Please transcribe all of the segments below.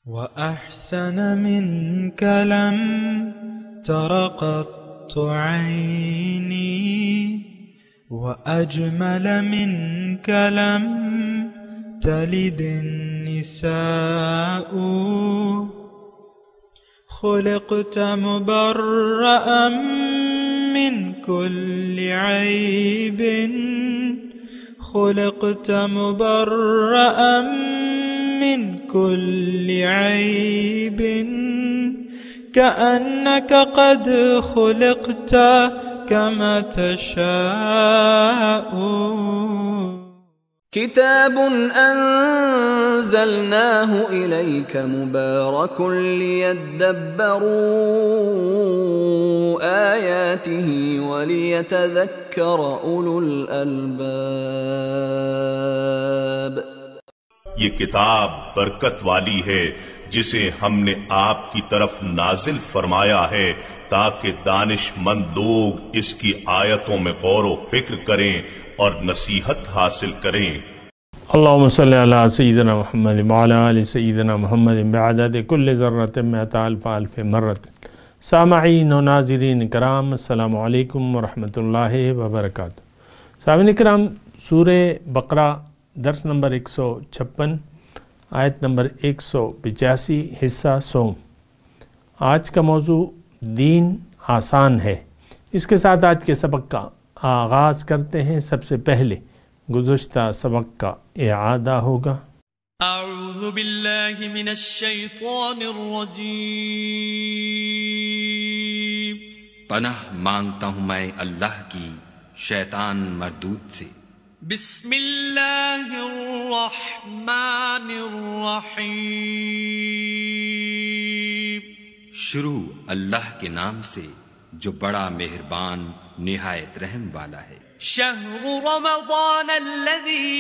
وأحسن منك لم تر قط عيني وأجمل منك لم تلد النساء خلقت مبرأ من كل عيب خلقت مبرأ من كل عيب كأنك قد خلقت كما تشاء كتاب أنزلناه إليك مبارك ليدبروا آياته وليتذكر أولو الألباب. یہ کتاب برکت والی ہے جسے ہم نے آپ کی طرف نازل فرمایا ہے تاکہ دانش مند لوگ اس کی آیتوں میں غور و فکر کریں اور نصیحت حاصل کریں. اللہم صلی علی سیدنا محمد وعلی آل سیدنا محمد بعدد کل ذرۃ مئۃ الف الف مرۃ. سامعین و ناظرین کرام، السلام علیکم ورحمۃ اللہ وبرکاتہ. سامعین کرام، سورہ بقرہ درس نمبر 156 آیت نمبر 185 حصہ سوم. آج کا موضوع دین آسان ہے. اس کے ساتھ آج کے سبق کا آغاز کرتے ہیں. سب سے پہلے گزشتہ سبق کا اعادہ ہوگا. اعوذ باللہ من الشیطان الرجیم. پناہ مانگتا ہوں میں اللہ کی شیطان مردود سے. بسم اللہ الرحمن الرحیم. شروع اللہ کے نام سے جو بڑا مہربان نہایت رحم والا ہے. شہر رمضان الذي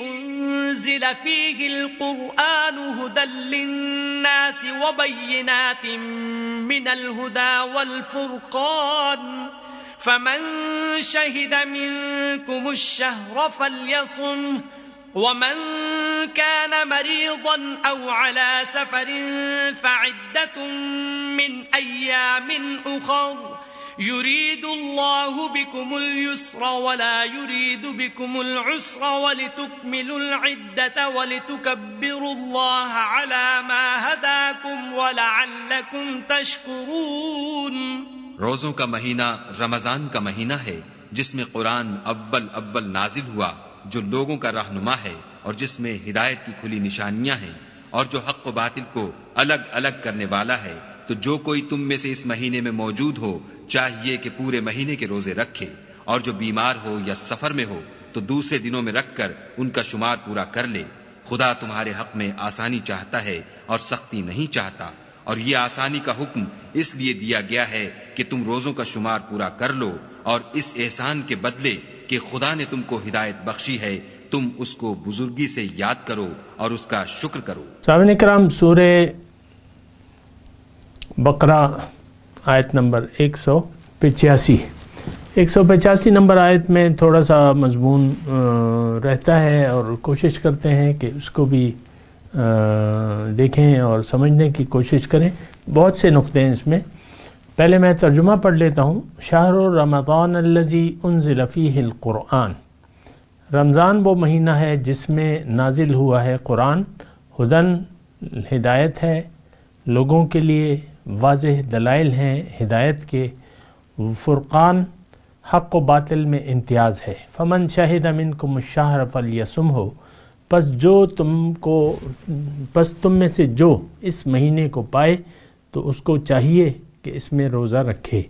انزل فيه القرآن هدى للناس وبينات من الهدى والفرقان فمن شهد منكم الشهر فليصمه ومن كان مريضا أو على سفر فعدة من أيام أخر يريد الله بكم اليسر ولا يريد بكم العسر ولتكملوا العدة ولتكبروا الله على ما هداكم ولعلكم تشكرون. روزوں کا مہینہ رمضان کا مہینہ ہے جس میں قرآن اول نازل ہوا، جو لوگوں کا رہنما ہے اور جس میں ہدایت کی کھلی نشانیاں ہیں اور جو حق و باطل کو الگ الگ کرنے والا ہے. تو جو کوئی تم میں سے اس مہینے میں موجود ہو چاہیے کہ پورے مہینے کے روزے رکھے، اور جو بیمار ہو یا سفر میں ہو تو دوسرے دنوں میں رکھ کر ان کا شمار پورا کر لے. خدا تمہارے حق میں آسانی چاہتا ہے اور سختی نہیں چاہتا، اور یہ آسانی کا حکم اس لیے دیا گیا ہے کہ تم روزوں کا شمار پورا کر لو، اور اس احسان کے بدلے کہ خدا نے تم کو ہدایت بخشی ہے تم اس کو بزرگی سے یاد کرو اور اس کا شکر کرو. سامعین کرام، سورہ بقرہ آیت نمبر 185 نمبر آیت میں تھوڑا سا مضمون رہتا ہے اور کوشش کرتے ہیں کہ اس کو بھی دیکھیں اور سمجھنے کی کوشش کریں. بہت سے نقطے ہیں اس میں. پہلے میں ترجمہ پڑھ لیتا ہوں. شہر رمضان الذی انزل فیہ القرآن. رمضان وہ مہینہ ہے جس میں نازل ہوا ہے قرآن. ہدن ہدایت ہے لوگوں کے لیے، واضح دلائل ہیں ہدایت کے. فرقان حق و باطل میں امتیاز ہے. فمن شہد منکم الشہر فلیصمہ. پس تم میں سے جو اس مہینے کو پائے تو اس کو چاہیے کہ اس میں روزہ رکھے.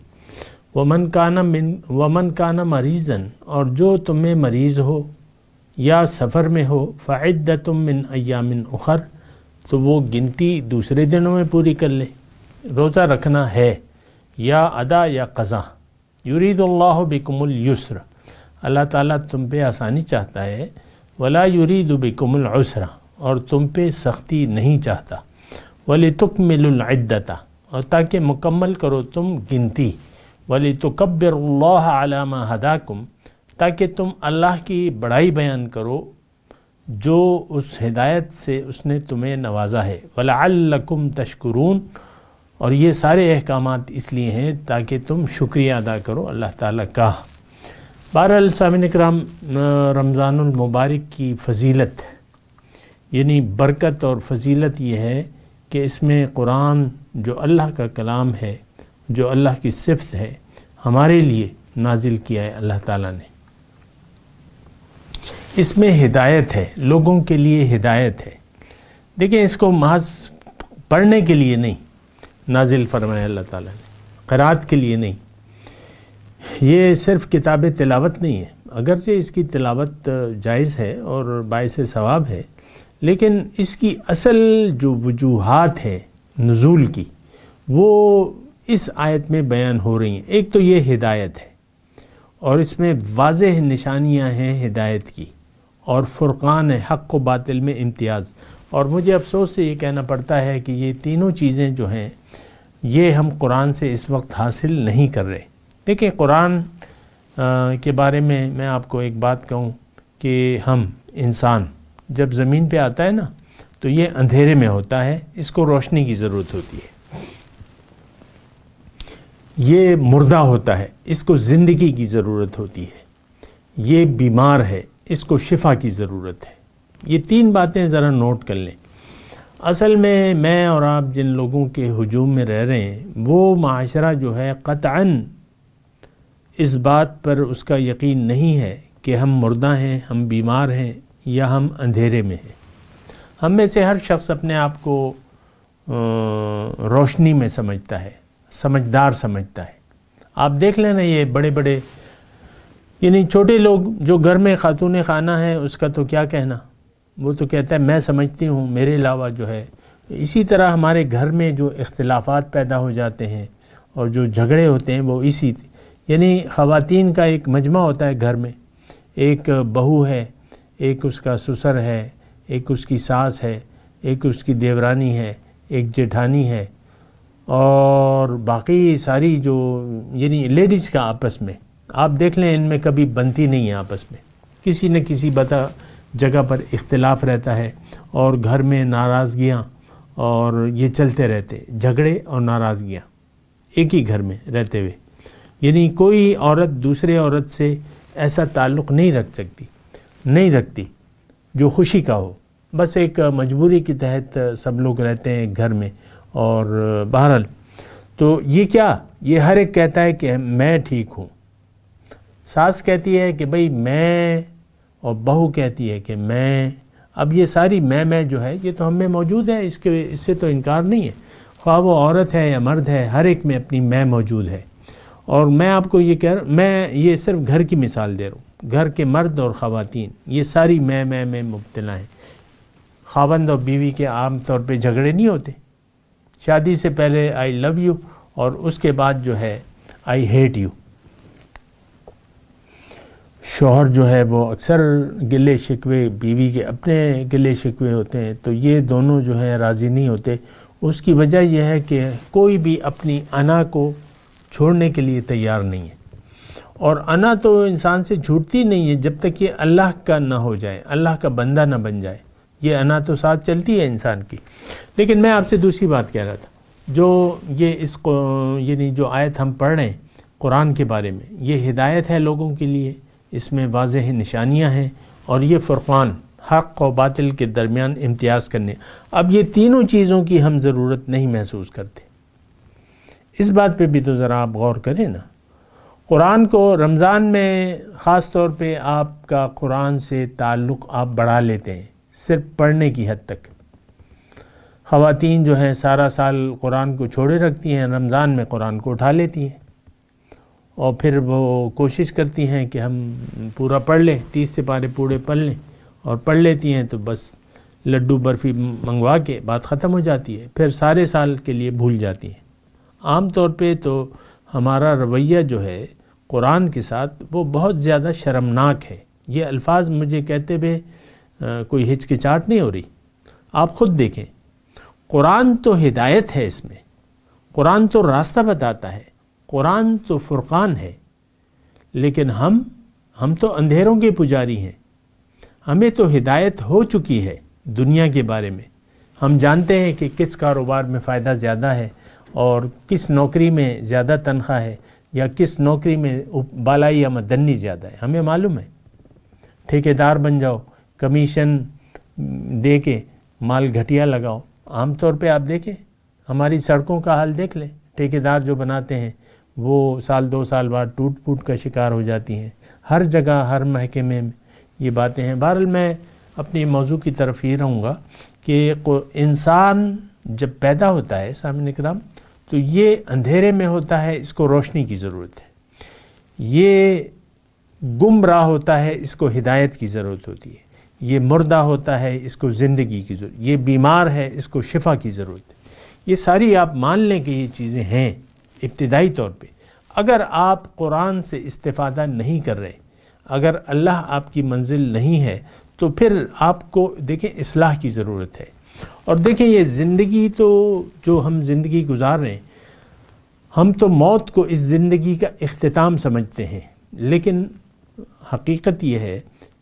ومن کان مریضا. اور جو تم میں مریض ہو یا سفر میں ہو فعدۃ من ایام اخر. تو وہ گنتی دوسرے دنوں میں پوری کر لے. روزہ رکھنا ہے یا ادا یا قضا. یرید اللہ بکم اليسر. اللہ تعالیٰ تم پہ آسانی چاہتا ہے. ولا یرید بکم العسر. اور تم پہ سختی نہیں چاہتا. ولتکملوا العدۃ. اور تاکہ مکمل کرو تم گنتی. وَلِتُكَبِّرُ اللَّهَ عَلَى مَا هَدَاكُمْ. تاکہ تم اللہ کی بڑائی بیان کرو جو اس ہدایت سے اس نے تمہیں نوازا ہے، وَلَعَلَّكُمْ تَشْكُرُونَ، اور یہ سارے احکامات اس لیے ہیں تاکہ تم شکریہ ادا کرو اللہ تعالیٰ کا۔ بہرحال سامعین کرام، رمضان المبارک کی فضیلت یعنی برکت اور فضیلت یہ ہے کہ اس میں قرآن جو اللہ کا کلام ہے، جو اللہ کی صفت ہے، ہمارے لیے نازل کیا ہے اللہ تعالیٰ نے۔ اس میں ہدایت ہے، لوگوں کے لیے ہدایت ہے۔ دیکھیں، اس کو محض پڑھنے کے لیے نہیں نازل فرمایا اللہ تعالیٰ نے، قرات کے لیے نہیں۔ یہ صرف کتاب تلاوت نہیں ہے، اگرچہ اس کی تلاوت جائز ہے اور باعث ثواب ہے، لیکن اس کی اصل جو وجوہات ہیں نزول کی، وہ اس آیت میں بیان ہو رہی ہیں۔ ایک تو یہ ہدایت ہے، اور اس میں واضح نشانیاں ہیں ہدایت کی، اور فرقان ہے، حق و باطل میں امتیاز۔ اور مجھے افسوس سے یہ کہنا پڑتا ہے کہ یہ تینوں چیزیں جو ہیں یہ ہم قرآن سے اس وقت حاصل نہیں کر رہے۔ دیکھیں، قرآن کے بارے میں آپ کو ایک بات کہوں کہ ہم انسان جب زمین پہ آتا ہے نا تو یہ اندھیرے میں ہوتا ہے، اس کو روشنی کی ضرورت ہوتی ہے۔ یہ مردہ ہوتا ہے، اس کو زندگی کی ضرورت ہوتی ہے۔ یہ بیمار ہے، اس کو شفا کی ضرورت ہے۔ یہ تین باتیں ذرا نوٹ کر لیں۔ اصل میں اور آپ جن لوگوں کے ہجوم میں رہ رہے ہیں، وہ معاشرہ جو ہے قطعاً اس بات پر اس کا یقین نہیں ہے کہ ہم مردہ ہیں، ہم بیمار ہیں یا ہم اندھیرے میں ہیں۔ ہم میں سے ہر شخص اپنے آپ کو روشنی میں سمجھتا ہے، سمجھدار سمجھتا ہے۔ آپ دیکھ لینا، یہ بڑے بڑے یعنی چھوٹے لوگ جو گھر میں خاتون خانہ ہے، اس کا تو کیا کہنا، وہ تو کہتا ہے میں سمجھتی ہوں، میرے علاوہ جو ہے۔ اسی طرح ہمارے گھر میں جو اختلافات پیدا ہو جاتے ہیں اور جو جھگڑے ہوتے ہیں، وہ یعنی خواتین کا ایک مجمع ہوتا ہے گھر میں، ایک بہو ہے، ایک اس کا سسر ہے، ایک اس کی ساس ہے، ایک اس کی دیورانی ہے، ایک جیٹھانی ہے، اور باقی ساری جو یعنی لیڈیز کا آپس میں آپ دیکھ لیں، ان میں کبھی بنتی نہیں ہے آپس میں، کسی نہ کسی جگہ پر اختلاف رہتا ہے، اور گھر میں ناراضگیاں اور یہ چلتے رہتے، جھگڑے اور ناراضگیاں ایک ہی گھر میں رہتے ہوئے۔ یعنی کوئی عورت دوسرے عورت سے ایسا تعلق نہیں رکھتی جو خوشی کا ہو، بس ایک مجبوری کے تحت سب لوگ رہتے ہیں گھر میں۔ اور بہرحال تو یہ کیا، یہ ہر ایک کہتا ہے کہ میں ٹھیک ہوں، ساس کہتی ہے کہ بھئی میں، اور بہو کہتی ہے کہ میں۔ اب یہ ساری میں جو ہے یہ تو ہم میں موجود ہے، اس سے تو انکار نہیں ہے، خواہ وہ عورت ہے یا مرد ہے، ہر ایک میں اپنی میں موجود ہے۔ اور میں آپ کو یہ کہہ رہا ہوں، میں یہ صرف گھر کی مثال دے رہا ہوں، گھر کے مرد اور خواتین یہ ساری میں مبتلا ہیں۔ خاوند اور بیوی کے عام طور پہ جھگڑے نہیں ہوتے، شادی سے پہلے آئی لو یو، اور اس کے بعد جو ہے آئی ہیٹ یو۔ شوہر جو ہے وہ اکثر گلے شکوے، بیوی کے اپنے گلے شکوے ہوتے ہیں، تو یہ دونوں جو ہے راضی نہیں ہوتے۔ اس کی وجہ یہ ہے کہ کوئی بھی اپنی انا کو چھوڑنے کے لیے تیار نہیں ہے، اور انا تو انسان سے چھوٹتی نہیں ہے جب تک یہ اللہ کا نہ ہو جائے، اللہ کا بندہ نہ بن جائے۔ یہ انا تو ساتھ چلتی ہے انسان کی۔ لیکن میں آپ سے دوسری بات کہہ رہا تھا، جو یہ یعنی جو آیت ہم پڑھ رہے ہیں قرآن کے بارے میں، یہ ہدایت ہے لوگوں کے لیے، اس میں واضح نشانیاں ہیں، اور یہ فرقان حق و باطل کے درمیان امتیاز کرنے۔ اب یہ تینوں چیزوں کی ہم ضرورت نہیں محسوس کرتے، اس بات پہ بھی تو ذرا آپ غور کریں نا۔ قرآن کو رمضان میں خاص طور پہ آپ کا قرآن سے تعلق آپ بڑھا لیتے ہیں، صرف پڑھنے کی حد تک۔ خواتین جو ہیں سارا سال قرآن کو چھوڑے رکھتی ہیں، رمضان میں قرآن کو اٹھا لیتی ہیں، اور پھر وہ کوشش کرتی ہیں کہ ہم پورا پڑھ لیں، 30 سپارے پورے پڑھ لیں، اور پڑھ لیتی ہیں تو بس لڈو برفی منگوا کے بات ختم ہو جاتی ہے، پھر سارے سال کے لیے بھول جاتی ہیں۔ عام طور پہ تو ہمارا رویہ جو ہے قرآن کے ساتھ وہ بہت زیادہ شرمناک ہے۔ یہ الفاظ مجھے کہتے ہوئے کوئی ہچکچاہٹ نہیں ہو رہی، آپ خود دیکھیں۔ قرآن تو ہدایت ہے، اس میں قرآن تو راستہ بتاتا ہے، قرآن تو فرقان ہے، لیکن ہم تو اندھیروں کے پجاری ہیں، ہمیں تو ہدایت ہو چکی ہے دنیا کے بارے میں، ہم جانتے ہیں کہ کس کاروبار میں فائدہ زیادہ ہے اور کس نوکری میں زیادہ تنخواہ ہے یا کس نوکری میں بالائی یا مدنی زیادہ ہے، ہمیں معلوم ہے۔ ٹھیکیدار بن جاؤ، کمیشن دے کے مال گھٹیا لگاؤ۔ عام طور پہ آپ دیکھیں ہماری سڑکوں کا حال دیکھ لیں، ٹھیکیدار جو بناتے ہیں وہ سال 2 سال بعد ٹوٹ پھوٹ کا شکار ہو جاتی ہیں۔ ہر جگہ ہر محکمے میں یہ باتیں ہیں۔ بہرحال میں اپنی موضوع کی طرف ہی رہوں گا کہ انسان جب پیدا ہوتا ہے سامعین اکرام تو یہ اندھیرے میں ہوتا ہے، اس کو روشنی کی ضرورت ہے۔ یہ گمراہ ہوتا ہے، اس کو ہدایت کی ضرورت ہوتی ہے۔ یہ مردہ ہوتا ہے، اس کو زندگی کی ضرورت، یہ بیمار ہے، اس کو شفا کی ضرورت ہے۔ یہ ساری آپ مان لیں کہ یہ چیزیں ہیں ابتدائی طور پہ۔ اگر آپ قرآن سے استفادہ نہیں کر رہے، اگر اللہ آپ کی منزل نہیں ہے، تو پھر آپ کو دیکھیں اصلاح کی ضرورت ہے۔ اور دیکھیں یہ زندگی تو جو ہم زندگی گزار رہے ہیں، ہم تو موت کو اس زندگی کا اختتام سمجھتے ہیں، لیکن حقیقت یہ ہے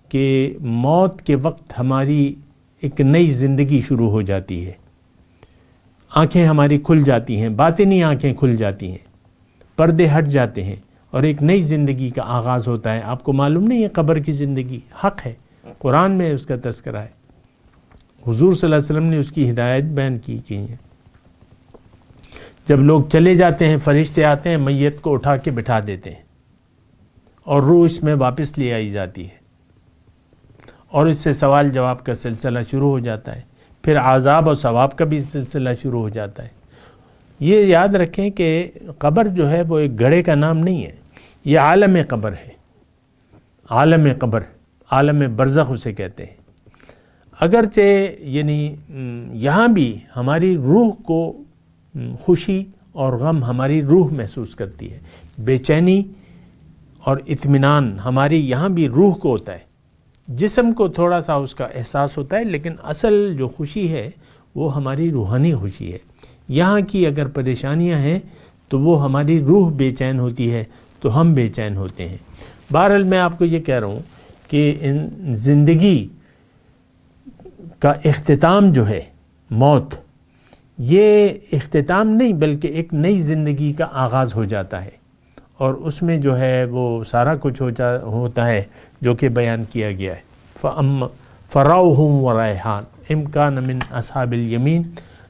کہ موت کے وقت ہماری ایک نئی زندگی شروع ہو جاتی ہے۔ آنکھیں ہماری کھل جاتی ہیں، باطنی آنکھیں کھل جاتی ہیں، پردے ہٹ جاتے ہیں اور ایک نئی زندگی کا آغاز ہوتا ہے۔ آپ کو معلوم نہیں ہے قبر کی زندگی حق ہے، قرآن میں اس کا تذکرہ ہے، حضور صلی اللہ علیہ وسلم نے اس کی ہدایت بیان کی ہے۔ جب لوگ چلے جاتے ہیں فرشتے آتے ہیں، میت کو اٹھا کے بٹھا دیتے ہیں اور روح اس میں واپس لے آئی جاتی ہے اور اس سے سوال جواب کا سلسلہ شروع ہو جاتا ہے، پھر عذاب اور ثواب کا بھی سلسلہ شروع ہو جاتا ہے۔ یہ یاد رکھیں کہ قبر جو ہے وہ ایک گڑھے کا نام نہیں ہے، یہ عالم قبر ہے، عالم قبر، عالم برزخ اسے کہتے ہیں۔ اگرچہ یعنی یہاں بھی ہماری روح کو خوشی اور غم ہماری روح محسوس کرتی ہے، بے چینی اور اطمینان ہماری یہاں بھی روح کو ہوتا ہے، جسم کو تھوڑا سا اس کا احساس ہوتا ہے، لیکن اصل جو خوشی ہے وہ ہماری روحانی خوشی ہے۔ یہاں کی اگر پریشانیاں ہیں تو وہ ہماری روح بے چین ہوتی ہے تو ہم بے چین ہوتے ہیں۔ بہرحال میں آپ کو یہ کہہ رہا ہوں کہ زندگی کا اختتام جو ہے موت، یہ اختتام نہیں بلکہ ایک نئی زندگی کا آغاز ہو جاتا ہے، اور اس میں جو ہے وہ سارا کچھ ہوتا ہے جو کہ بیان کیا گیا ہے۔ فَرَوْحٌ وَرَيْحَانٌ امکان من اصحاب الیمین،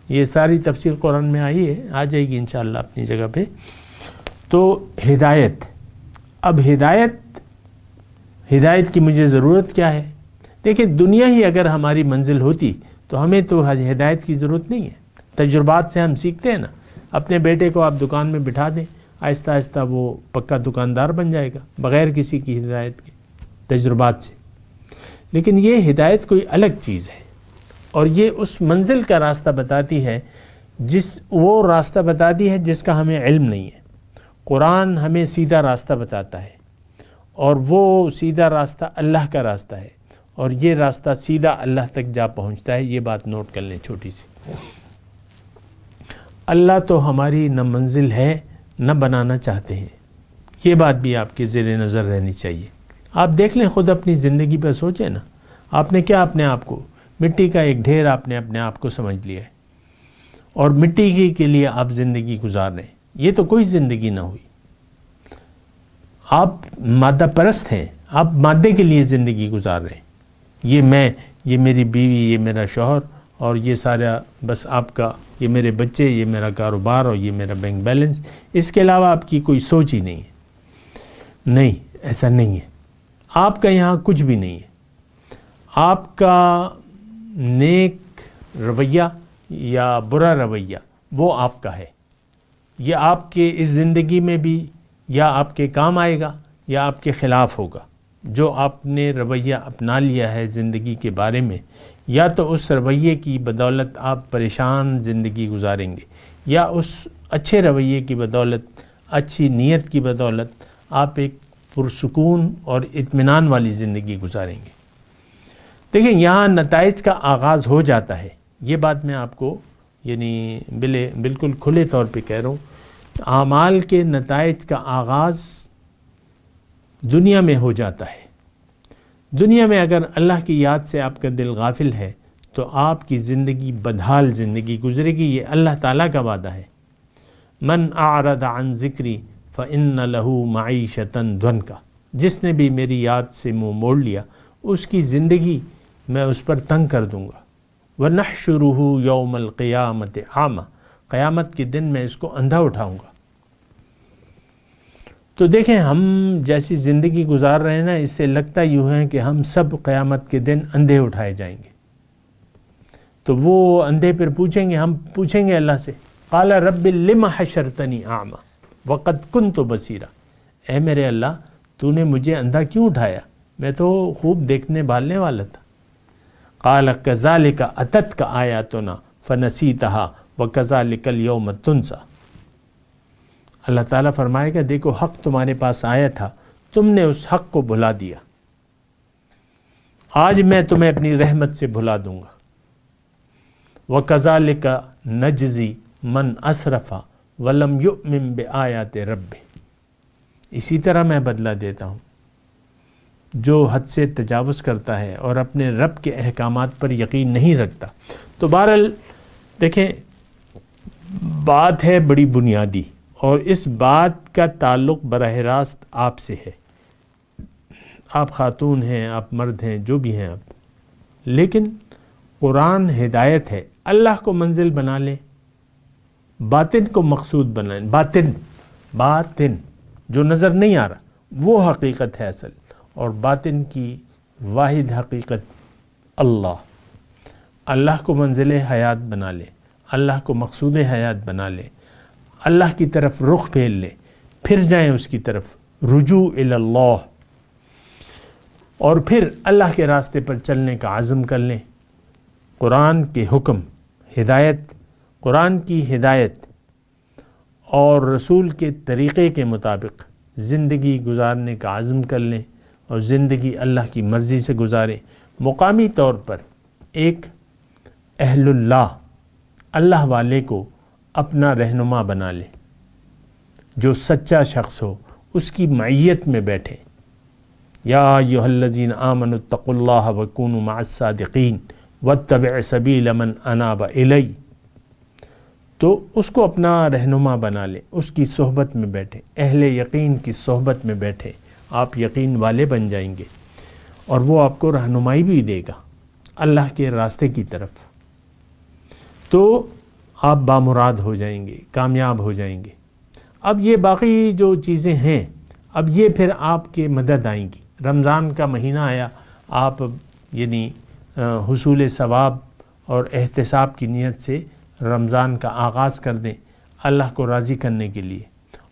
یہ ساری تفسیر قرآن میں آئی ہے، آ جائے گی انشاءاللہ اپنی جگہ پہ۔ تو ہدایت، اب ہدایت کی مجھے ضرورت کیا ہے؟ دیکھیں دنیا ہی اگر ہماری منزل ہوتی تو ہمیں تو ہدایت کی ضرورت نہیں ہے۔ تجربات سے ہم سیکھتے ہیں نا، اپنے بیٹے کو آپ دکان میں بٹھا دیں، آہستہ آہستہ وہ پکا دکاندار بن جائے گا بغیر کسی کی ہدایت کے، تجربات سے۔ لیکن یہ ہدایت کوئی الگ چیز ہے، اور یہ اس منزل کا راستہ بتاتی ہے، وہ راستہ بتاتی ہے جس کا ہمیں علم نہیں ہے۔ قرآن ہمیں سیدھا راستہ بتاتا ہے، اور وہ سیدھا راستہ اللہ کا راستہ ہے، اور یہ راستہ سیدھا اللہ تک جا پہنچتا ہے۔ یہ بات نوٹ کر لیں چھوٹی سی۔ اللہ تو ہماری نہ منزل ہے نہ بنانا چاہتے ہیں، یہ بات بھی آپ کے زیر نظر رہنی چاہیے۔ آپ دیکھ لیں، خود اپنی زندگی پہ سوچیں نا، آپ نے کیا اپنے آپ کو مٹی کا ایک ڈھیر آپ نے اپنے آپ کو سمجھ لیا ہے، اور مٹی کے لیے آپ زندگی گزار رہے ہیں۔ یہ تو کوئی زندگی نہ ہوئی۔ آپ مادہ پرست ہیں، آپ مادے کے لیے زندگی گزار رہے ہیں، یہ میری بیوی، یہ میرا شوہر، اور یہ سارا بس آپ کا، یہ میرے بچے، یہ میرا کاروبار، اور یہ میرا بینک بیلنس، اس کے علاوہ آپ کی کوئی سوچ ہی نہیں ہے۔ نہیں، ایسا نہیں ہے۔ آپ کا یہاں کچھ بھی نہیں ہے۔ آپ کا نیک رویہ یا برا رویہ وہ آپ کا ہے، یہ آپ کے اس زندگی میں بھی یا آپ کے کام آئے گا یا آپ کے خلاف ہوگا۔ جو آپ نے رویہ اپنا لیا ہے زندگی کے بارے میں، یا تو اس رویے کی بدولت آپ پریشان زندگی گزاریں گے، یا اس اچھے رویے کی بدولت، اچھی نیت کی بدولت آپ ایک پرسکون اور اطمینان والی زندگی گزاریں گے۔ دیکھیں یہاں نتائج کا آغاز ہو جاتا ہے، یہ بات میں آپ کو یعنی بالکل کھلے طور پہ کہہ رہا ہوں، اعمال کے نتائج کا آغاز دنیا میں ہو جاتا ہے۔ دنیا میں اگر اللہ کی یاد سے آپ کا دل غافل ہے تو آپ کی زندگی بدحال زندگی گزرے گی، یہ اللہ تعالیٰ کا وعدہ ہے۔ من اعرض عن ذکری فإن له معیشۃ ضنکا، جس نے بھی میری یاد سے منہ موڑ لیا اس کی زندگی میں اس پر تنگ کر دوں گا۔ وَنَحْشُرُهُ يَوْمَ الْقِيَامَةِ عَامًا، قیامت کے دن میں اس کو اندھا اٹھاؤں گا۔ تو دیکھیں ہم جیسی زندگی گزار رہے ہیں نا، اس سے لگتا یوں ہے کہ ہم سب قیامت کے دن اندھے اٹھائے جائیں گے۔ تو وہ اندھے پھر پوچھیں گے، ہم پوچھیں گے اللہ سے، قال رب لم حشرتنی اعمی وقد کنت بصیرا، اے میرے اللہ تو نے مجھے اندھا کیوں اٹھایا، میں تو خوب دیکھنے بھالنے والا تھا۔ قال کذالک اتتک آیاتنا فنسیتها وکذالک اليوم تنسی، اللہ تعالیٰ فرمائے گا دیکھو حق تمہارے پاس آیا تھا، تم نے اس حق کو بھلا دیا، آج میں تمہیں اپنی رحمت سے بھلا دوں گا۔ وَكَذَلِكَ نَجْزِي مَنْ أَسْرَفَ وَلَمْ يُؤْمِنْ بِآيَاتِ رَبِّهِ، اسی طرح میں بدلہ دیتا ہوں جو حد سے تجاوز کرتا ہے اور اپنے رب کے احکامات پر یقین نہیں رکھتا۔ تو بہرحال دیکھیں بات ہے بڑی بنیادی، اور اس بات کا تعلق براہ راست آپ سے ہے، آپ خاتون ہیں، آپ مرد ہیں، جو بھی ہیں آپ، لیکن قرآن ہدایت ہے، اللہ کو منزل بنا لیں، باطن کو مقصود بنائیں، باطن جو نظر نہیں آ رہا وہ حقیقت ہے اصل، اور باطن کی واحد حقیقت اللہ کو منزل حیات بنا لیں، اللہ کو مقصود حیات بنا لیں، اللہ کی طرف رخ پھیر لیں، پھر جائیں اس کی طرف، رجوع الی اللہ، اور پھر اللہ کے راستے پر چلنے کا عزم کر لیں۔ قرآن کے حکم، ہدایت، قرآن کی ہدایت اور رسول کے طریقے کے مطابق زندگی گزارنے کا عزم کر لیں، اور زندگی اللہ کی مرضی سے گزاریں۔ مقامی طور پر ایک اہل اللہ والے کو اپنا رہنما بنا لیں، جو سچا شخص ہو اس کی معیت میں بیٹھیں۔ یا ایھا الذین آمنوا اتقوا اللہ وکونوا مع الصادقین واتبع سبیل من اناب الی، تو اس کو اپنا رہنما بنا لیں، اس کی صحبت میں بیٹھیں، اہل یقین کی صحبت میں بیٹھیں، آپ یقین والے بن جائیں گے، اور وہ آپ کو رہنمائی بھی دے گا اللہ کے راستے کی طرف، تو آپ بامراد ہو جائیں گے، کامیاب ہو جائیں گے۔ اب یہ باقی جو چیزیں ہیں، اب یہ پھر آپ کے مدد آئیں گی۔ رمضان کا مہینہ آیا، آپ یعنی حصول ثواب اور احتساب کی نیت سے رمضان کا آغاز کر دیں اللہ کو راضی کرنے کے لیے،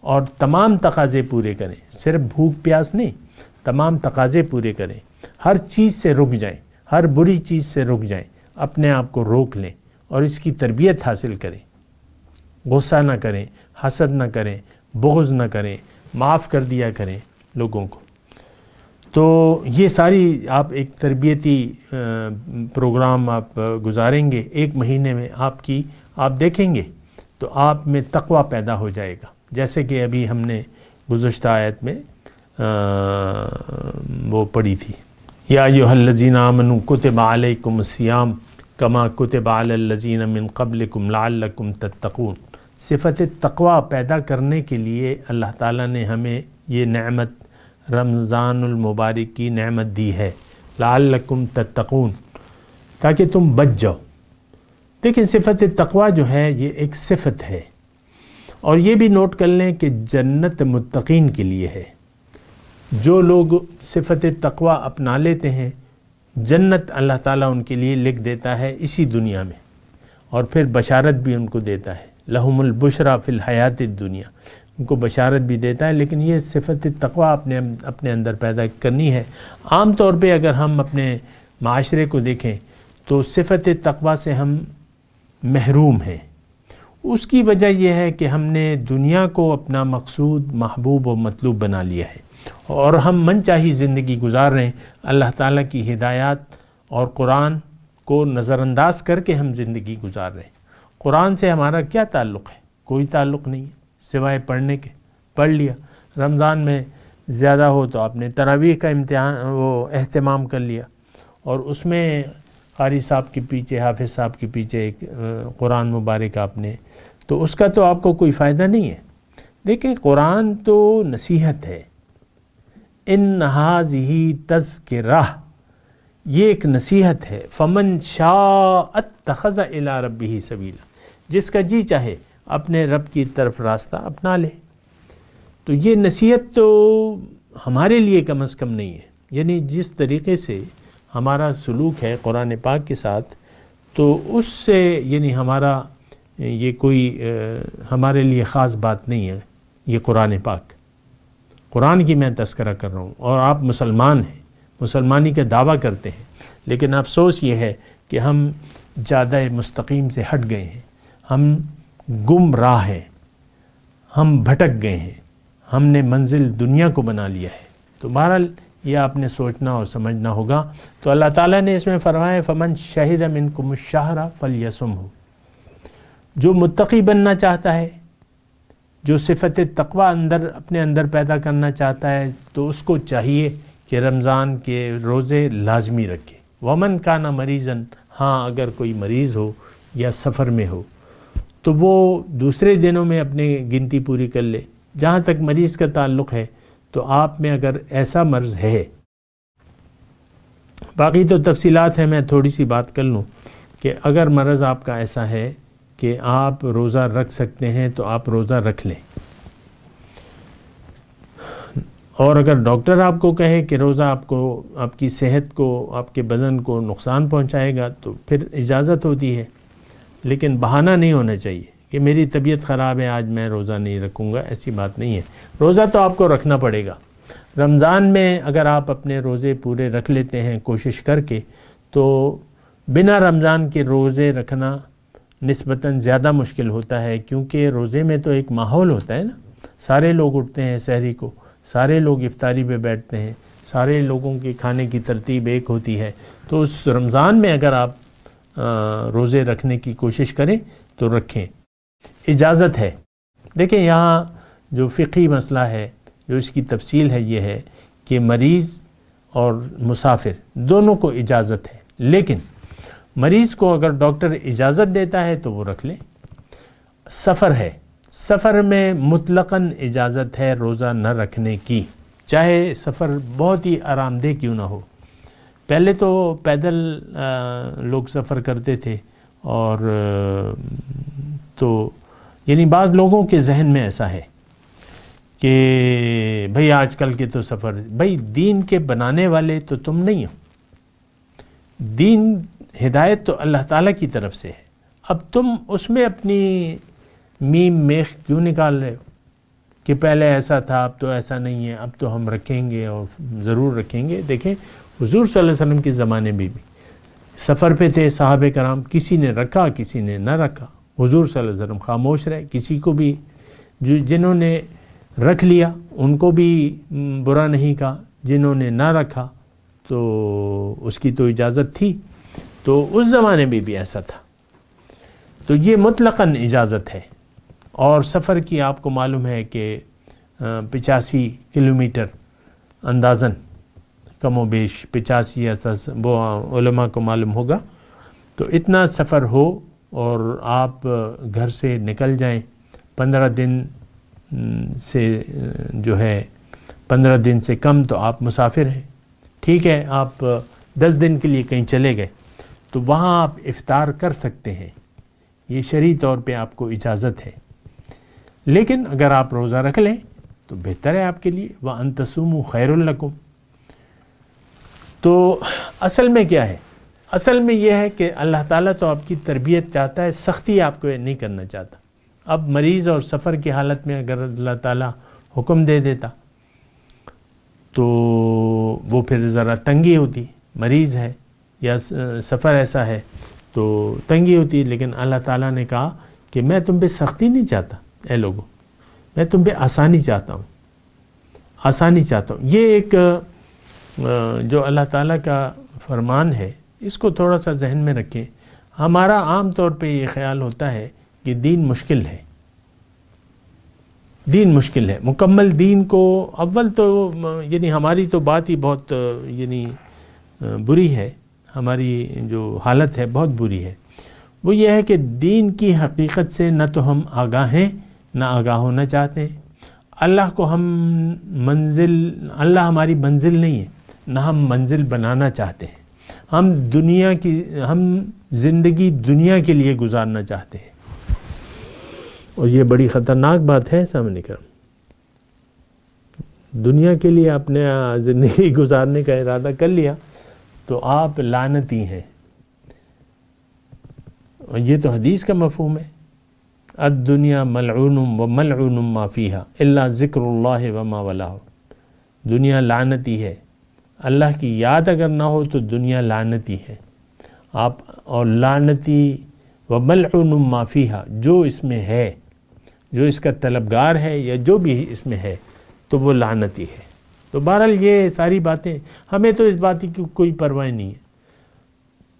اور تمام تقاضے پورے کریں، صرف بھوک پیاس نہیں، تمام تقاضے پورے کریں، ہر چیز سے رک جائیں، ہر بری چیز سے رک جائیں، اپنے آپ کو روک لیں اور اس کی تربیت حاصل کریں، غصہ نہ کریں، حسد نہ کریں، بغض نہ کریں، معاف کر دیا کریں لوگوں کو۔ تو یہ ساری آپ ایک تربیتی پروگرام آپ گزاریں گے ایک مہینے میں، آپ دیکھیں گے تو آپ میں تقوی پیدا ہو جائے گا، جیسے کہ ابھی ہم نے گزشتہ آیت میں وہ پڑھی تھی، یا ایھا الذین آمنوا کتب علیکم الصیام کما کتب علی الذین من قبلکم لعلکم تتقون۔ صفت تقوی پیدا کرنے کے لیے اللہ تعالیٰ نے ہمیں یہ نعمت رمضان المبارک کی نعمت دی ہے، لعلکم تتقون، تاکہ تم بچ جاؤ۔ دیکھیں صفت تقوی جو ہے یہ ایک صفت ہے، اور یہ بھی نوٹ کر لیں کہ جنت متقین کے لیے ہے۔ جو لوگ صفت تقوی اپنا لیتے ہیں جنت اللہ تعالیٰ ان کے لیے لکھ دیتا ہے اسی دنیا میں، اور پھر بشارت بھی ان کو دیتا ہے، لہم البشریٰ فی الحیات الدنیا، ان کو بشارت بھی دیتا ہے۔ لیکن یہ صفت تقوی اپنے اندر پیدا کرنی ہے۔ عام طور پہ اگر ہم اپنے معاشرے کو دیکھیں تو صفت تقوی سے ہم محروم ہیں۔ اس کی وجہ یہ ہے کہ ہم نے دنیا کو اپنا مقصود، محبوب و مطلوب بنا لیا ہے، اور ہم من چاہی زندگی گزار رہے ہیں۔ اللہ تعالیٰ کی ہدایات اور قرآن کو نظر انداز کر کے ہم زندگی گزار رہے ہیں۔ قرآن سے ہمارا کیا تعلق ہے؟ کوئی تعلق نہیں ہے سوائے پڑھنے کے، پڑھ لیا۔ رمضان میں زیادہ ہو تو آپ نے تراویح کا اہتمام کر لیا، اور اس میں قاری صاحب کے پیچھے، حافظ صاحب کے پیچھے ایک قرآن مبارک آپ نے، تو اس کا تو آپ کو کوئی فائدہ نہیں ہے۔ دیکھیں قرآن تو نصیحت ہے، ان ھذہ تذکرہ، یہ ایک نصیحت ہے، فمن شاء اتخذ الی ربہ سبیلا، جس کا جی چاہے اپنے رب کی طرف راستہ اپنا لے۔ تو یہ نصیحت تو ہمارے لیے کم از کم نہیں ہے، یعنی جس طریقے سے ہمارا سلوک ہے قرآن پاک کے ساتھ، تو اس سے یعنی ہمارا یہ کوئی ہمارے لیے خاص بات نہیں ہے۔ یہ قرآن پاک، قرآن کی میں تذکرہ کر رہا ہوں، اور آپ مسلمان ہیں، مسلمانی کا دعویٰ کرتے ہیں، لیکن افسوس یہ ہے کہ ہم زیادہ مستقیم سے ہٹ گئے ہیں، ہم گم راہ ہیں، ہم بھٹک گئے ہیں، ہم نے منزل دنیا کو بنا لیا ہے۔ تو بہرحال یہ آپ نے سوچنا اور سمجھنا ہوگا۔ تو اللہ تعالیٰ نے اس میں فرمایا فمن شہد منکم الشہر فلیصمہ، جو متقی بننا چاہتا ہے، جو صفت تقوی اپنے اندر پیدا کرنا چاہتا ہے، تو اس کو چاہیے کہ رمضان کے روزے لازمی رکھے۔ ومن کان مریضا، ہاں اگر کوئی مریض ہو یا سفر میں ہو تو وہ دوسرے دنوں میں اپنے گنتی پوری کر لے۔ جہاں تک مریض کا تعلق ہے تو آپ میں اگر ایسا مرض ہے، باقی تو تفصیلات ہیں، میں تھوڑی سی بات کر لوں کہ اگر مرض آپ کا ایسا ہے کہ آپ روزہ رکھ سکتے ہیں تو آپ روزہ رکھ لیں، اور اگر ڈاکٹر آپ کو کہے کہ روزہ آپ کو، آپ کی صحت کو، آپ کے بدن کو نقصان پہنچائے گا تو پھر اجازت ہوتی ہے، لیکن بہانہ نہیں ہونا چاہیے کہ میری طبیعت خراب ہے آج میں روزہ نہیں رکھوں گا، ایسی بات نہیں ہے۔ روزہ تو آپ کو رکھنا پڑے گا۔ رمضان میں اگر آپ اپنے روزے پورے رکھ لیتے ہیں کوشش کر کے، تو بنا رمضان کے روزے رکھنا نسبتاً زیادہ مشکل ہوتا ہے، کیونکہ روزے میں تو ایک ماحول ہوتا ہے نا، سارے لوگ اٹھتے ہیں سحری کو، سارے لوگ افطاری پہ بیٹھتے ہیں، سارے لوگوں کی کھانے کی ترتیب ایک ہوتی ہے۔ تو اس رمضان میں اگر آپ روزے رکھنے کی کوشش کریں تو رکھیں، اجازت ہے۔ دیکھیں یہاں جو فقہی مسئلہ ہے، جو اس کی تفصیل ہے، یہ ہے کہ مریض اور مسافر دونوں کو اجازت ہے، لیکن مریض کو اگر ڈاکٹر اجازت دیتا ہے تو وہ رکھ لے۔ سفر ہے، سفر میں مطلقاً اجازت ہے روزہ نہ رکھنے کی، چاہے سفر بہت ہی آرام دہ کیوں نہ ہو۔ پہلے تو پیدل لوگ سفر کرتے تھے، اور تو یعنی بعض لوگوں کے ذہن میں ایسا ہے کہ بھئی آج کل کے تو سفر، بھئی دین کے بنانے والے تو تم نہیں ہو، دین ہدایت تو اللہ تعالیٰ کی طرف سے ہے، اب تم اس میں اپنی میم میخ کیوں نکال رہے ہو کہ پہلے ایسا تھا اب تو ایسا نہیں ہے، اب تو ہم رکھیں گے اور ضرور رکھیں گے۔ دیکھیں حضور صلی اللہ علیہ وسلم کے زمانے میں بھی سفر پہ تھے صحابہ کرام، کسی نے رکھا کسی نے نہ رکھا، حضور صلی اللہ علیہ وسلم خاموش رہے، کسی کو بھی جنہوں نے رکھ لیا ان کو بھی برا نہیں کہا، جنہوں نے نہ رکھا تو اس کی تو اجازت تھی۔ تو اس زمانے میں بھی ایسا تھا، تو یہ مطلقاً اجازت ہے۔ اور سفر کی آپ کو معلوم ہے کہ 85 کلومیٹر اندازاً، کم و بیش 85 ایسا وہ علماء کو معلوم ہوگا، تو اتنا سفر ہو اور آپ گھر سے نکل جائیں، 15 دن سے جو ہے 15 دن سے کم تو آپ مسافر ہیں، ٹھیک ہے، آپ 10 دن کے لیے کہیں چلے گئے تو وہاں آپ افطار کر سکتے ہیں، یہ شرعی طور پہ آپ کو اجازت ہے۔ لیکن اگر آپ روزہ رکھ لیں تو بہتر ہے آپ کے لیے، وَأَن تَصُومُوا خَيْرٌ لَكُمْ۔ تو اصل میں کیا ہے؟ اصل میں یہ ہے کہ اللہ تعالیٰ تو آپ کی تربیت چاہتا ہے، سختی آپ کو نہیں کرنا چاہتا۔ اب مریض اور سفر کی حالت میں اگر اللہ تعالیٰ حکم دے دیتا تو وہ پھر ذرا تنگی ہوتی، مریض ہے یا سفر ایسا ہے تو تنگی ہوتی، لیکن اللہ تعالیٰ نے کہا کہ میں تم پہ سختی نہیں چاہتا، اے لوگوں، میں تم پہ آسانی چاہتا ہوں، آسانی چاہتا ہوں۔ یہ ایک جو اللہ تعالیٰ کا فرمان ہے، اس کو تھوڑا سا ذہن میں رکھیں۔ ہمارا عام طور پہ یہ خیال ہوتا ہے کہ دین مشکل ہے، دین مشکل ہے. مکمل دین کو اول تو یعنی ہماری تو بات ہی بہت یعنی بری ہے، ہماری جو حالت ہے بہت بری ہے. وہ یہ ہے کہ دین کی حقیقت سے نہ تو ہم آگاہ ہیں نہ آگاہ ہونا چاہتے ہیں. اللہ کو ہم اللہ ہماری منزل نہیں ہے، نہ ہم منزل بنانا چاہتے ہیں. ہم زندگی دنیا کے لیے گزارنا چاہتے ہیں، اور یہ بڑی خطرناک بات ہے. سامنے کرم دنیا کے لیے آپ نے زندگی گزارنے کا ارادہ کر لیا تو آپ لعنتی ہیں. اور یہ تو حدیث کا مفہوم ہے، الدنیا ملعون وملعون ما فیہا الا ذکر اللہ وما والہ. دنیا لعنتی ہے، اللہ کی یاد اگر نہ ہو تو دنیا لعنتی ہے. آپ اور لعنتی وملعون ما فیہا، جو اس میں ہے، جو اس کا طلبگار ہے یا جو بھی اس میں ہے تو وہ لعنتی ہے. تو بہرحال یہ ساری باتیں ہمیں تو اس بات کی کوئی پرواہ نہیں ہے.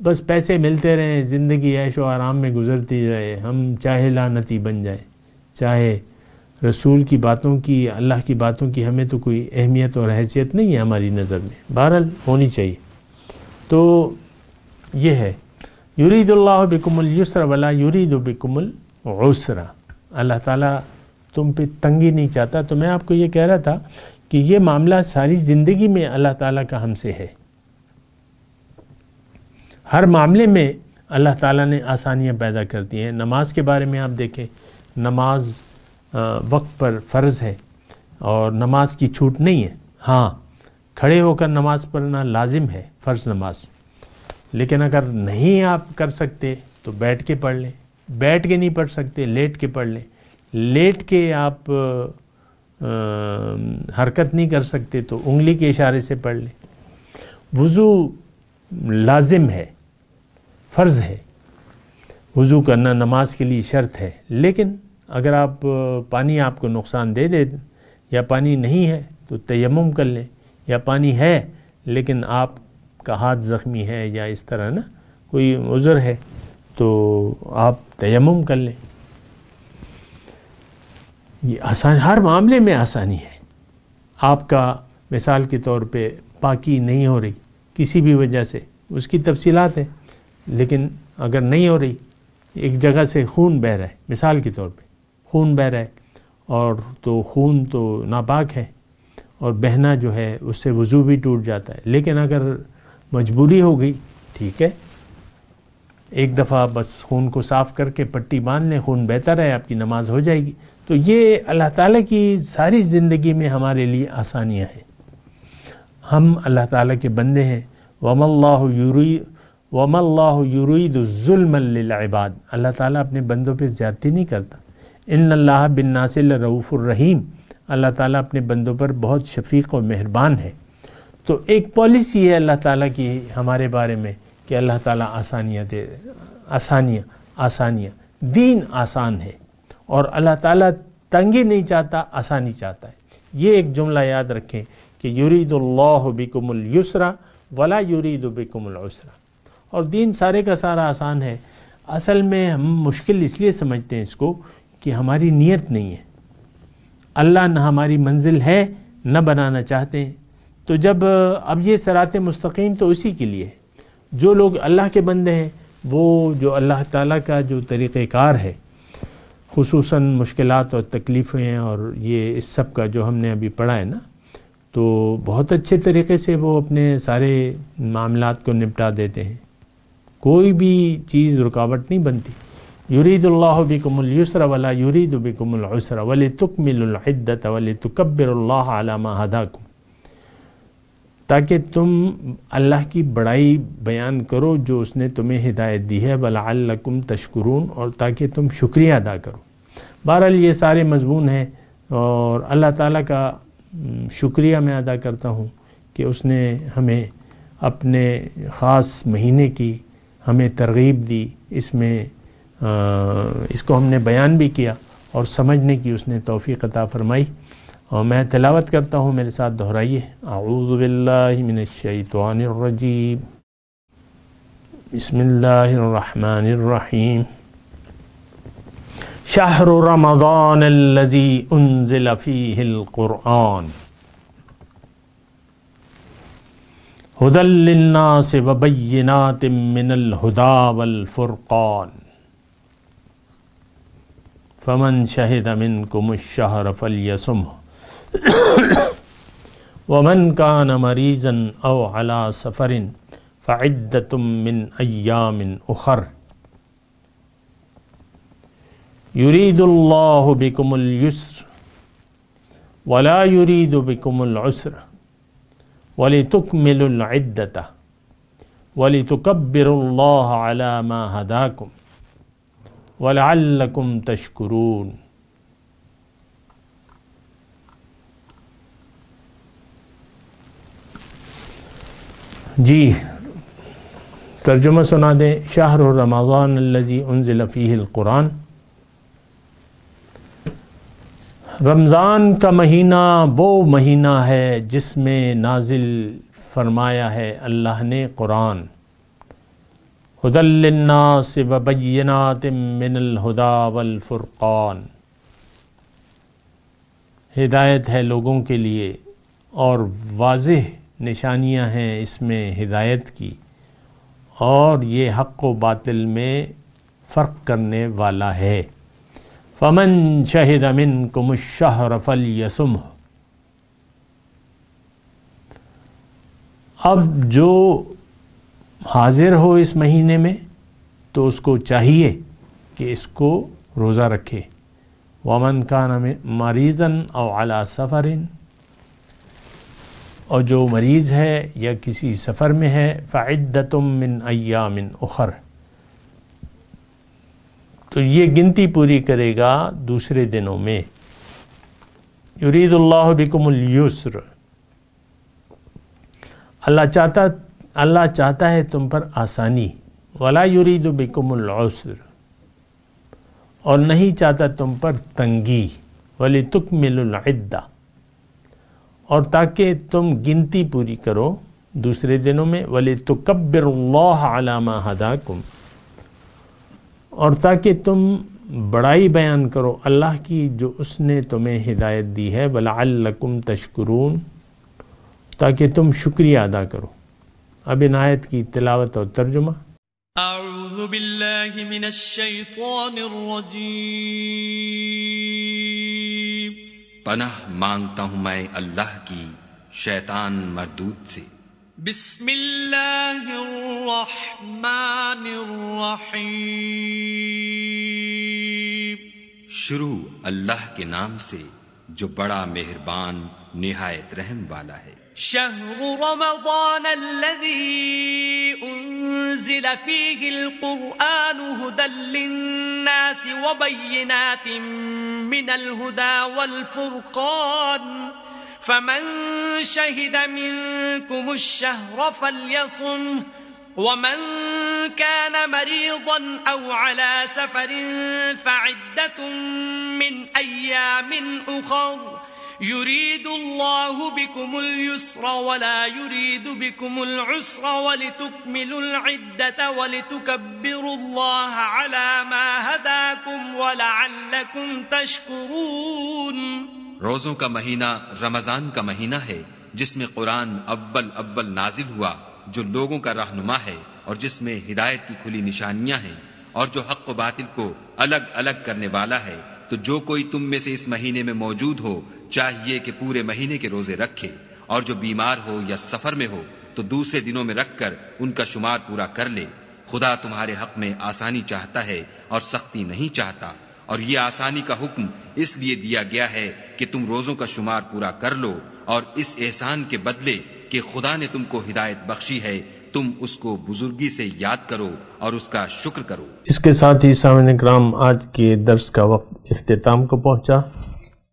بس پیسے ملتے رہیں، زندگی عیش و آرام میں گزرتی رہے، ہم چاہے لعنتی بن جائیں، چاہے رسول کی باتوں کی، اللہ کی باتوں کی ہمیں تو کوئی اہمیت اور حیثیت نہیں ہے ہماری نظر میں. بہرحال ہونی چاہیے. تو یہ ہے یرید اللہ بکم الیسر ولا یرید بکم العسر. اللہ تعالیٰ تم پہ تنگی نہیں چاہتا. تو میں آپ کو یہ کہہ رہا تھا کہ یہ معاملہ ساری زندگی میں اللہ تعالیٰ کا ہم سے ہے. ہر معاملے میں اللہ تعالیٰ نے آسانیاں پیدا کرتی ہیں. نماز کے بارے میں آپ دیکھیں، نماز وقت پر فرض ہے اور نماز کی چھوٹ نہیں ہے. ہاں، کھڑے ہو کر نماز پڑھنا لازم ہے، فرض نماز. لیکن اگر نہیں آپ کر سکتے تو بیٹھ کے پڑھ لیں. بیٹھ کے نہیں پڑھ سکتے لیٹ کے پڑھ لیں. لیٹ کے آپ حرکت نہیں کر سکتے تو انگلی کے اشارے سے پڑھ لیں. وضو لازم ہے، فرض ہے. وضو کرنا نماز کے لیے شرط ہے. لیکن اگر آپ پانی آپ کو نقصان دے دے یا پانی نہیں ہے تو تیمم کر لیں. یا پانی ہے لیکن آپ کا ہاتھ زخمی ہے یا اس طرح نا کوئی عذر ہے تو آپ تیمم کر لیں. یہ آسان، ہر معاملے میں آسانی ہے. آپ کا مثال کے طور پہ پاکی نہیں ہو رہی کسی بھی وجہ سے، اس کی تفصیلات ہیں، لیکن اگر نہیں ہو رہی، ایک جگہ سے خون بہہ رہا ہے، مثال کے طور پہ خون بہہ رہا ہے، اور تو خون تو ناپاک ہے اور بہنا جو ہے اس سے وضو بھی ٹوٹ جاتا ہے. لیکن اگر مجبوری ہو گئی، ٹھیک ہے، ایک دفعہ بس خون کو صاف کر کے پٹی باندھ لیں، خون بہتا رہے، آپ کی نماز ہو جائے گی. تو یہ اللہ تعالیٰ کی ساری زندگی میں ہمارے لیے آسانیاں ہیں. ہم اللہ تعالیٰ کے بندے ہیں. وَمَا اللَّهُ يُرِيدُ ظُلْمًا لِلْعِبَادِ. اللہ تعالیٰ اپنے بندوں پہ زیادتی نہیں کرتا. إِنَّ اللَّهَ بِالنَّاسِ لَرَؤُوفٌ الرَّحِيمٌ. اللہ تعالیٰ اپنے بندوں پر بہت شفیق و مہربان ہے. تو ایک پالیسی ہے اللہ تعالیٰ کی ہمارے بارے میں کہ اللہ تعالیٰ آسانیاں دے، آسانیاں. دین آسان ہے اور اللہ تعالیٰ تنگی نہیں چاہتا، آسانی چاہتا ہے. یہ ایک جملہ یاد رکھیں کہ یرید اللہ بکم الیسر ولا یرید بکم العسر. اور دین سارے کا سارا آسان ہے. اصل میں ہم مشکل اس لیے سمجھتے ہیں اس کو کہ ہماری نیت نہیں ہے. اللہ نہ ہماری منزل ہے نہ بنانا چاہتے ہیں. تو جب اب یہ صراط مستقیم تو اسی کے لیے ہے. جو لوگ اللہ کے بندے ہیں وہ جو اللہ تعالیٰ کا جو طریقہ کار ہے، خصوصاً مشکلات اور تکلیفیں اور یہ اس سب کا جو ہم نے ابھی پڑھا ہے نا، تو بہت اچھے طریقے سے وہ اپنے سارے معاملات کو نپٹا دیتے ہیں. کوئی بھی چیز رکاوٹ نہیں بنتی. یرید اللہ بکم الیسر ولا یرید بکم العسر ولتکملوا العدۃ ولتکبروا اللہ علی ما ہداکم. تاکہ تم اللہ کی بڑائی بیان کرو جو اس نے تمہیں ہدایت دی ہے، وَلَعَلَّكُمْ تَشْكُرُونَ، اور تاکہ تم شکریہ ادا کرو. بہرحال یہ سارے مضمون ہیں اور اللہ تعالیٰ کا شکریہ میں ادا کرتا ہوں کہ اس نے ہمیں اپنے خاص مہینے کی ہمیں ترغیب دی. اس میں اس کو ہم نے بیان بھی کیا اور سمجھنے کی اس نے توفیق عطا فرمائی. اور میں تلاوت کرتا ہوں، میرے ساتھ دہرائیے. اعوذ باللہ من الشیطان الرجیم، بسم اللہ الرحمن الرحیم. شهر رمضان الذي أنزل فيه القرآن هدى للناس وبينات من الهدى والفرقان فمن شهد منكم الشهر فليصمه ومن كان مريضا أو على سفر فعدة من أيام أخر يريد الله بكم اليسر ولا يريد بكم العسر وَلِتُكْمِلُوا الْعِدَّةَ وَلِتُكَبِّرُوا اللَّهَ عَلَى مَا هَدَاكُمْ وَلَعَلَّكُمْ تَشْكُرُونَ۔ جی ترجمہ سنا دیں۔ شہر رمضان الذی انزل فیہ القرآن، رمضان کا مہینہ وہ مہینہ ہے جس میں نازل فرمایا ہے اللہ نے قرآن، ھدی للناس وبینات من الھدی والفرقان، ہدایت ہے لوگوں کے لیے اور واضح نشانیاں ہیں اس میں ہدایت کی، اور یہ حق و باطل میں فرق کرنے والا ہے۔ فمن شہد منکم الشہر فلیصمہ، اب جو حاضر ہو اس مہینے میں تو اس کو چاہیے کہ اس کو روزہ رکھے۔ ومن کان مریضا او علی سفر، اور جو مریض ہے یا کسی سفر میں ہے، فعدۃ من ایام اخر، تو یہ گنتی پوری کرے گا دوسرے دنوں میں۔ یرید اللہ بکم اليسر، اللہ چاہتا ہے تم پر آسانی، ولا یرید بکم العسر، اور نہیں چاہتا تم پر تنگی، ولتکملوا العدہ، اور تاکہ تم گنتی پوری کرو دوسرے دنوں میں، ولتکبروا اللہ علی ما ھداکم، اور تاکہ تم بڑائی بیان کرو اللہ کی جو اس نے تمہیں ہدایت دی ہے، وَلَعَلَّكُمْ تَشْكُرُونَ، تاکہ تم شکریہ ادا کرو۔ اب ان آیت کی تلاوت اور ترجمہ۔ اعوذ باللہ من الشیطان الرجیم، پناہ مانگتا ہوں میں اللہ کی شیطان مردود سے۔ بسم اللہ الرحمن الرحیم، شروع اللہ کے نام سے جو بڑا مہربان نہایت رحم والا ہے۔ شہر رمضان الذی انزل فیہ القرآن ھدی للناس وبینات من الھدی والفرقان، فمن شہد منکم الشہر فلیصمہ، ومن كان مريضا أو على سفر فعدة من أيام أخر يريد الله بكم اليسر ولا يريد بكم العسر ولتكملوا العدة ولتكبروا الله على ما هداكم ولعلكم تشكرون۔ روزوں کا مہینہ رمضان کا مہینہ ہے جس میں قرآن اول نازل ہوا، جو لوگوں کا رہنما ہے اور جس میں ہدایت کی کھلی نشانیاں ہیں اور جو حق و باطل کو الگ الگ کرنے والا ہے، تو جو کوئی تم میں سے اس مہینے میں موجود ہو چاہیے کہ پورے مہینے کے روزے رکھے، اور جو بیمار ہو یا سفر میں ہو تو دوسرے دنوں میں رکھ کر ان کا شمار پورا کر لے۔ خدا تمہارے حق میں آسانی چاہتا ہے اور سختی نہیں چاہتا، اور یہ آسانی کا حکم اس لیے دیا گیا ہے کہ تم روزوں کا شمار پورا کر لو، اور اس احسان کے بدلے کہ خدا نے تم کو ہدایت بخشی ہے تم اس کو بزرگی سے یاد کرو اور اس کا شکر کرو۔ اس کے ساتھ ہی سامعین کرام آج کے درس کا وقت اختتام کو پہنچا۔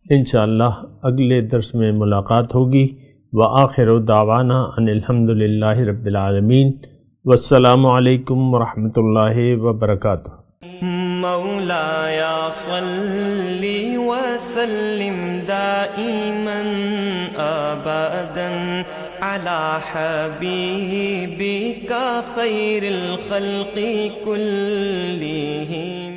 انشاءاللہ اگلے درس میں ملاقات ہوگی۔ وآخر دعوانا ان الحمدللہ رب العالمین، والسلام علیکم ورحمۃ اللہ وبرکاتہ۔ مولاي صل وسلم دائما ابدا على حبيبك خير الخلق كلهم۔